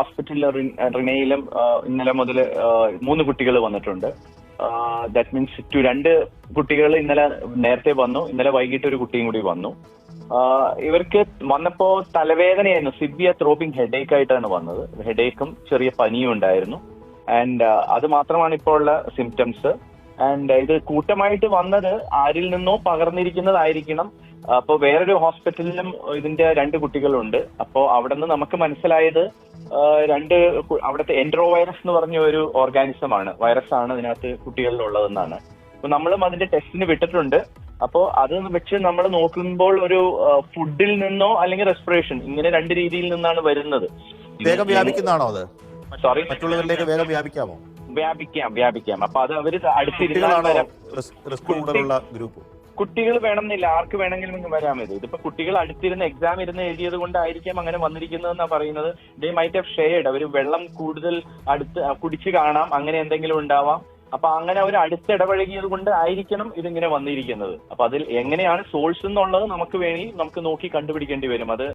ഹോസ്പിറ്റലിൽ റിനയിലും ഇന്നലെ മുതൽ 3 കുട്ടികൾ വന്നിട്ടുണ്ട്. ദാറ്റ് മീൻസ് 2 കുട്ടികൾ ഇന്നലെ നേരത്തെ വന്നു. ഇന്നലെ വൈകിട്ട് ഒരു കുട്ടിയും കൂടി വന്നു. ഇവർക്ക് വന്നപ്പോ തലവേദനയായിരുന്നു. സിവിയർ ത്രോപ്പിംഗ് ഹെഡേക്ക് ആയിട്ടാണ് വന്നത്. ഹെഡേക്കും ചെറിയ പനിയും ഉണ്ടായിരുന്നു. ആൻഡ് അത് മാത്രമാണ് ഇപ്പോൾ ഉള്ള സിംറ്റംസ്. ആൻഡ് ഇത് കൂട്ടമായിട്ട് വന്നത് ആരിൽ നിന്നോ പകർന്നിരിക്കുന്നതായിരിക്കണം. അപ്പൊ വേറൊരു ഹോസ്പിറ്റലിലും ഇതിന്റെ 2 കുട്ടികളുണ്ട്. അപ്പോ അവിടെ നിന്ന് നമുക്ക് മനസ്സിലായത് അവിടുത്തെ എൻട്രോ വൈറസ് എന്ന് പറഞ്ഞ ഒരു ഓർഗാനിസമാണ്, വൈറസാണ് ഇതിനകത്ത് കുട്ടികളിലുള്ളതെന്നാണ്. അപ്പൊ നമ്മളും അതിന്റെ ടെസ്റ്റിന് വിട്ടിട്ടുണ്ട്. അപ്പോ അത് വെച്ച് നമ്മൾ നോക്കുമ്പോൾ ഒരു ഫുഡിൽ നിന്നോ അല്ലെങ്കിൽ റെസ്പിറേഷൻ, ഇങ്ങനെ 2 രീതിയിൽ നിന്നാണ് വരുന്നത്. വേഗം വ്യാപിക്കുന്നതാണോ അത്? സോറി, മറ്റുള്ളവരിലേക്ക് വേഗം വ്യാപിക്കാമോ? വ്യാപിക്കാം. അപ്പൊ അത് അവര് ഗ്രൂപ്പ് കുട്ടികൾ വേണമെന്നില്ല, ആർക്ക് വേണമെങ്കിലും ഇങ്ങ് വരാം. ഇതിപ്പോ കുട്ടികൾ അടുത്തിരുന്ന് എക്സാം ഇരുന്ന് എഴുതിയത് കൊണ്ടായിരിക്കാം അങ്ങനെ വന്നിരിക്കുന്നതെന്നാ പറയുന്നത്. ദേ മൈറ്റ് ഹാവ് ഷെയർഡ്, അവർ വെള്ളം കൂടുതൽ അടുത്ത് കുടിച്ചു കാണാം, അങ്ങനെ എന്തെങ്കിലും ഉണ്ടാവാം. അപ്പൊ അങ്ങനെ അവർ അടുത്തിടപഴകിയത് കൊണ്ട് ആയിരിക്കണം ഇതിങ്ങനെ വന്നിരിക്കുന്നത്. അപ്പൊ അതിൽ എങ്ങനെയാണ് സോഴ്സ് എന്നുള്ളത് നമുക്ക് നോക്കി കണ്ടുപിടിക്കേണ്ടി വരും. അത്